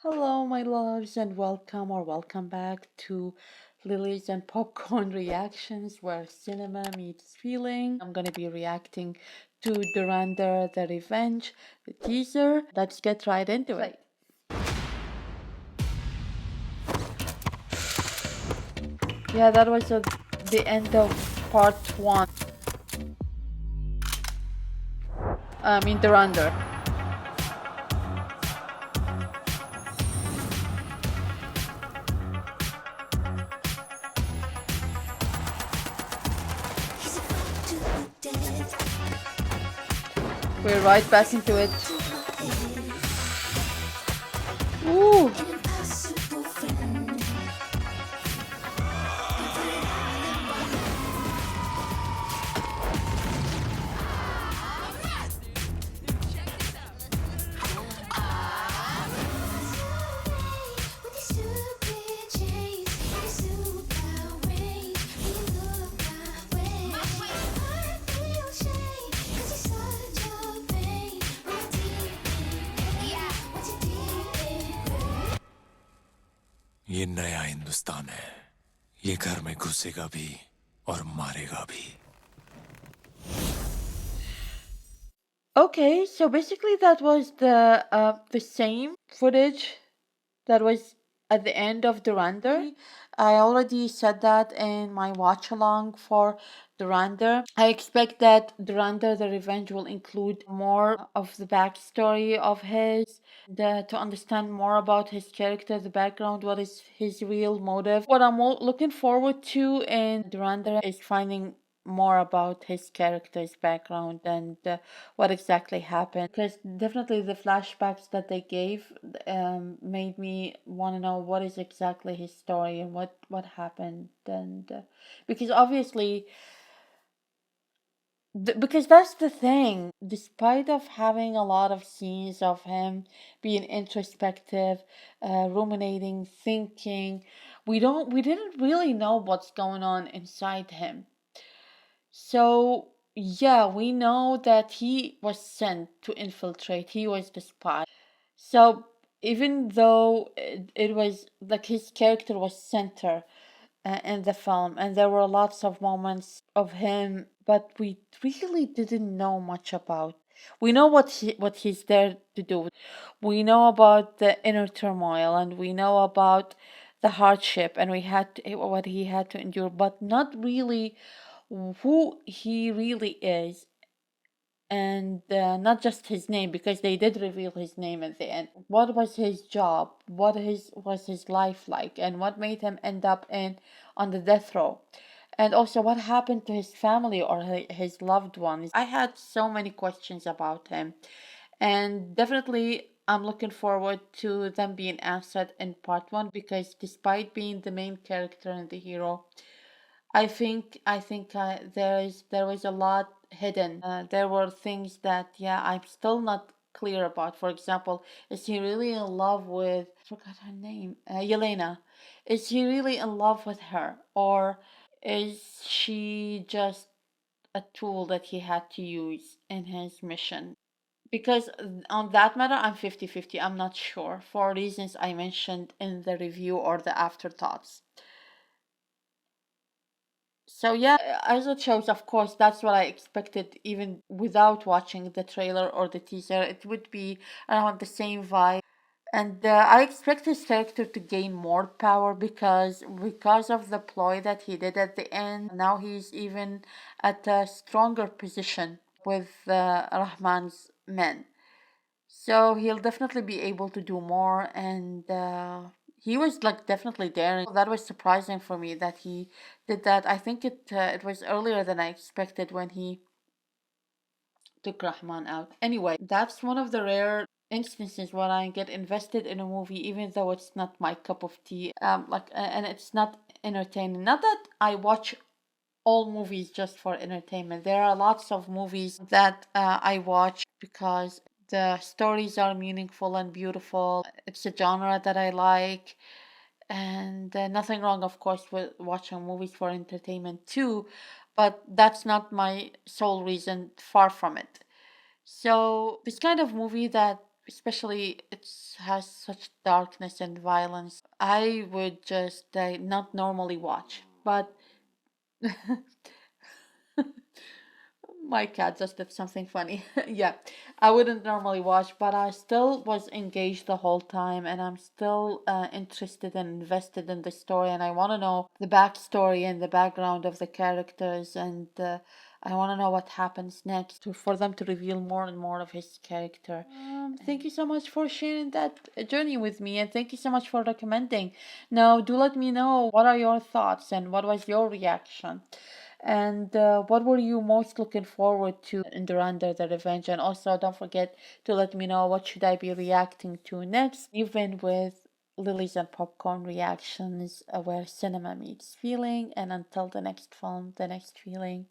Hello, my loves, and welcome or welcome back to Lilies and Popcorn Reactions, where cinema meets feeling. I'm gonna be reacting to Dhurandhar the Revenge, the teaser. Let's get right into it. Yeah, that was the end of part one. Dhurandhar. We're right back into it. Ooh. ये नया हिंदुस्तान है। ये घर में घुसेगा भी और मारेगा भी। Okay, so basically that was the same footage that was at the end of Dhurandhar. I already said that in my watch along for Dhurandhar. I expect that Dhurandhar the Revenge will include more of the backstory of his, to understand more about his character, the background, what is his real motive. What I'm looking forward to in Dhurandhar is finding more about his character's background and what exactly happened, because definitely the flashbacks that they gave made me want to know what is exactly his story and what happened. And because obviously because that's the thing, despite of having a lot of scenes of him being introspective, ruminating, thinking, we didn't really know what's going on inside him. So, yeah, we know that he was sent to infiltrate, he was the spy. So, even though it was like his character was center in the film, and there were lots of moments of him, but we really didn't know much about. We know what he's there to do. We know about the inner turmoil, and we know about the hardship, and what he had to endure, but not really who he really is, and not just his name, because they did reveal his name at the end. What was his job? Was his life like, and what made him end up in on the death row? And also, what happened to his family or his loved ones? I had so many questions about him, and definitely I'm looking forward to them being answered in part one, because despite being the main character and the hero, I think there was a lot hidden. There were things that, yeah, I'm still not clear about. For example, is he really in love with, I forgot her name, Yelena? Is he really in love with her, or is she just a tool that he had to use in his mission? Because on that matter, I'm 50-50. I'm not sure, for reasons I mentioned in the review or the afterthoughts. So yeah, as it shows, of course, that's what I expected even without watching the trailer or the teaser. It would be around the same vibe. And I expect his character to gain more power, because of the ploy that he did at the end. Now he's even at a stronger position with Rahman's men. So he'll definitely be able to do more, and he was like definitely daring. That was surprising for me that he did that. I think it was earlier than I expected when he took Rahman out. Anyway, that's one of the rare instances where I get invested in a movie even though it's not my cup of tea. And it's not entertaining. Not that I watch all movies just for entertainment. There are lots of movies that I watch because the stories are meaningful and beautiful. It's a genre that I like, and nothing wrong, of course, with watching movies for entertainment too, but that's not my sole reason, far from it. So, this kind of movie that especially it has such darkness and violence. I would just not normally watch, but my cat just did something funny. Yeah, I wouldn't normally watch, but I still was engaged the whole time, and I'm still interested and invested in the story, and I want to know the backstory and the background of the characters, and I want to know what happens next for them to reveal more and more of his character. Thank you so much for sharing that journey with me, and thank you so much for recommending. Now, do let me know what are your thoughts and what was your reaction. And what were you most looking forward to in Dhurandhar the Revenge? And also, don't forget to let me know what should I be reacting to next, even with Lilies and Popcorn reactions, where cinema meets feeling. And until the next film, the next feeling.